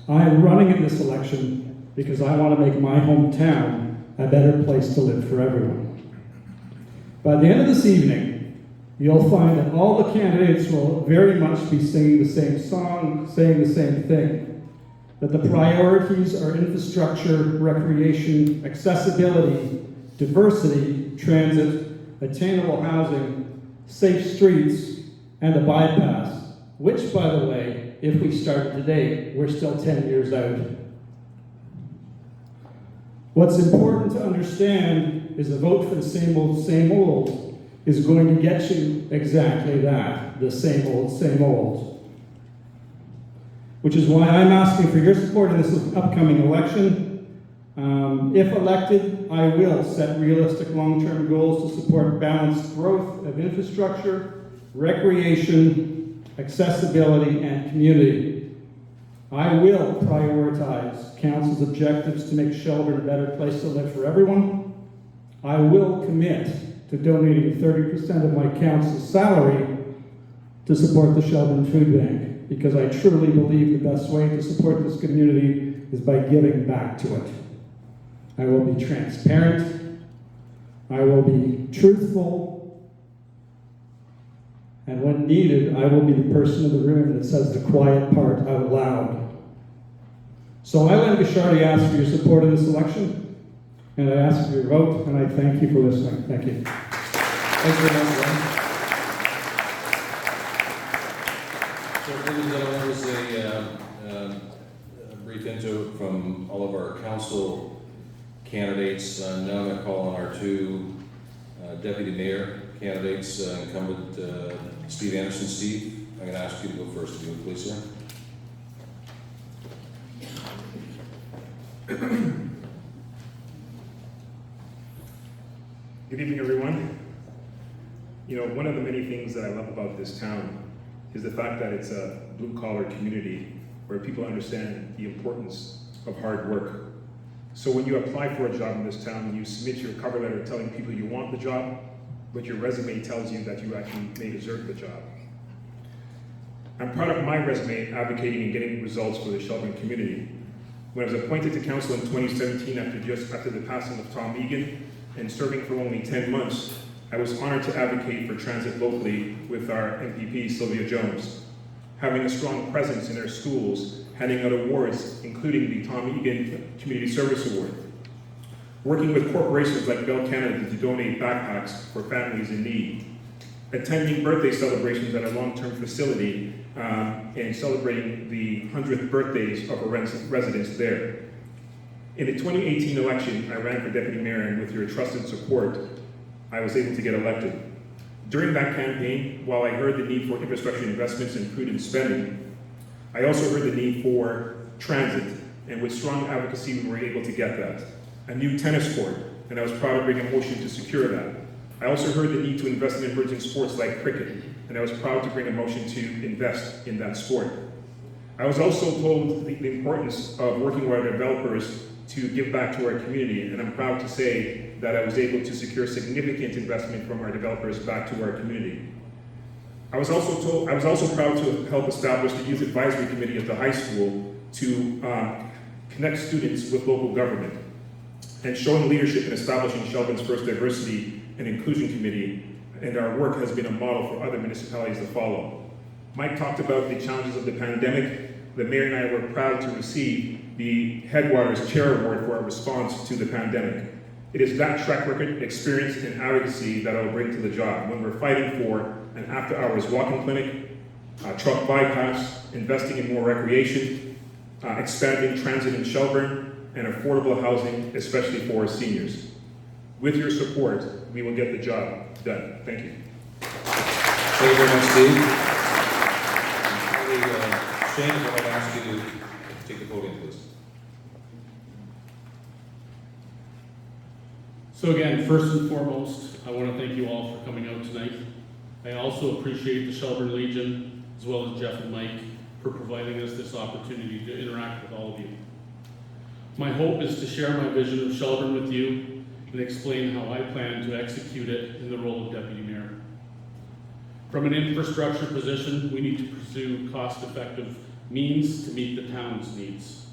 I am running in this election because I want to make my hometown a better place to live for everyone. By the end of this evening, you'll find that all the candidates will very much be singing the same song, saying the same thing. That the priorities are infrastructure, recreation, accessibility, diversity, transit, attainable housing, safe streets, and a bypass, which, by the way, if we started today, we're still 10 years out. What's important to understand is a vote for the same old is going to get you exactly that, the same old. Which is why I'm asking for your support in this upcoming election. If elected, I will set realistic long-term goals to support balanced growth of infrastructure, recreation, accessibility, and community. I will prioritize council's objectives to make Shelburne a better place to live for everyone. I will commit to donating 30% of my council's salary to support the Shelburne Food Bank, because I truly believe the best way to support this community is by giving back to it. I will be transparent, I will be truthful, and when needed, I will be the person in the room that says the quiet part out loud. So I, Len Guchardi, ask for your support in this election, and I ask for your vote, and I thank you for listening. Thank you. Thanks very much, Len. So, ladies and gentlemen, that was a brief intro from all of our council candidates. Now I'm going to call on our 2 deputy mayor candidates, incumbent Steve Anderson. Steve, I'm going to ask you to go first, if you would, please, sir. Good evening, everyone. You know, one of the many things that I love about this town is the fact that it's a blue-collar community where people understand the importance of hard work. So when you apply for a job in this town, you submit your cover letter telling people you want the job, but your resume tells you that you actually may deserve the job. I'm proud of my resume advocating and getting results for the Shelburne community. When I was appointed to council in 2017 after the passing of Tom Egan and serving for only 10 months, I was honored to advocate for transit locally with our MPP, Sylvia Jones. Having a strong presence in our schools, handing out awards, including the Tom Egan Community Service Award. Working with corporations like Bell Canada to donate backpacks for families in need. attending birthday celebrations at a long-term facility and celebrating the 100th birthdays of a residents there. In the 2018 election, I ran for deputy mayor, and with your trusted support, I was able to get elected. During that campaign, while I heard the need for infrastructure investments and prudent spending, I also heard the need for transit, and with strong advocacy, we were able to get that. A new tennis court, and I was proud to bring a motion to secure that. I also heard the need to invest in emerging sports like cricket, and I was proud to bring a motion to invest in that sport. I was also told the importance of working with our developers to give back to our community, and I'm proud to say that I was able to secure significant investment from our developers back to our community. I was also proud to help establish the Youth Advisory Committee at the high school to connect students with local government, and showing leadership in establishing Shelburne's first Diversity and Inclusion Committee, and our work has been a model for other municipalities to follow. Mike talked about the challenges of the pandemic. The mayor and I were proud to receive the Headwaters Chair Award for our response to the pandemic. It is that track record, experience, and advocacy that I'll bring to the job when we're fighting for an after-hours walking clinic, truck bypass, investing in more recreation, expanding transit in Shelburne, and affordable housing, especially for our seniors. With your support, we will get the job done. Thank you. Thank you very much, Steve. Shane, I'm going to ask you to take the podium, please. So again, first and foremost, I want to thank you all for coming out tonight. I also appreciate the Shelburne Legion, as well as Jeff and Mike, for providing us this opportunity to interact with all of you. My hope is to share my vision of Shelburne with you and explain how I plan to execute it in the role of Deputy Mayor. From an infrastructure position, we need to pursue cost-effective means to meet the town's needs.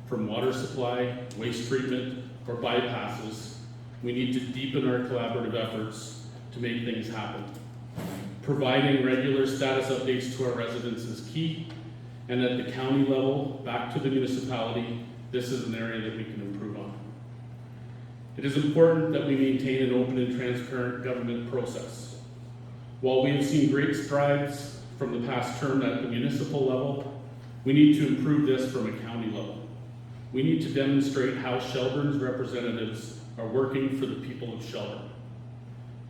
From water supply, waste treatment, or bypasses, we need to deepen our collaborative efforts to make things happen. Providing regular status updates to our residents is key, and at the county level, back to the municipality, this is an area that we can improve on. It is important that we maintain an open and transparent government process. While we have seen great strides from the past term at the municipal level, we need to improve this from a county level. We need to demonstrate how Shelburne's representatives are working for the people of Shelburne.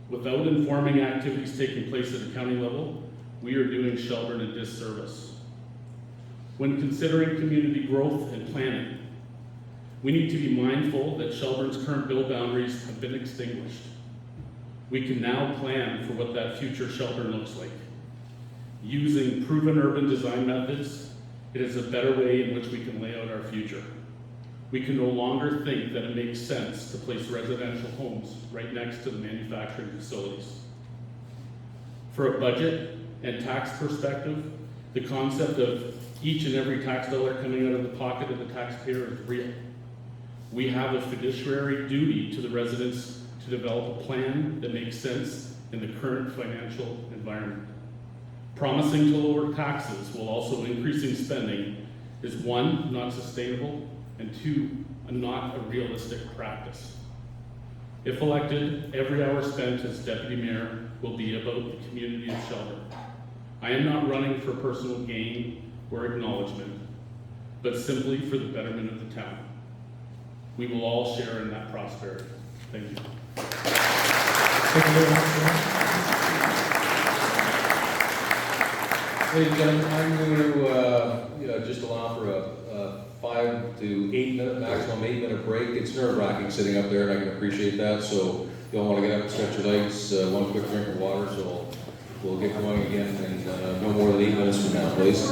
Without informing activities taking place at a county level, we are doing Shelburne a disservice. When considering community growth and planning, we need to be mindful that Shelburne's current bill boundaries have been extinguished. We can now plan for what that future Shelburne looks like. Using proven urban design methods, it is a better way in which we can lay out our future. We can no longer think that it makes sense to place residential homes right next to the manufacturing facilities. For a budget and tax perspective, the concept of each and every tax dollar coming out of the pocket of the taxpayer is real. We have a fiduciary duty to the residents to develop a plan that makes sense in the current financial environment. Promising to lower taxes while also increasing spending is one, not sustainable, and two, not a realistic practice. If elected, every hour spent as deputy mayor will be about the community of Shelburne. I am not running for personal gain or acknowledgement, but simply for the betterment of the town. We will all share in that prosperity. Thank you. Thank you very much. Ladies and gentlemen, I'm going to just allow for a 5 to 8 minute, maximum 8 minute break. It's nerve-wracking sitting up there, and I can appreciate that. So you'll want to get up and stretch your legs, one quick drink of water. So we'll get going again, and no more than 8 minutes from now, please.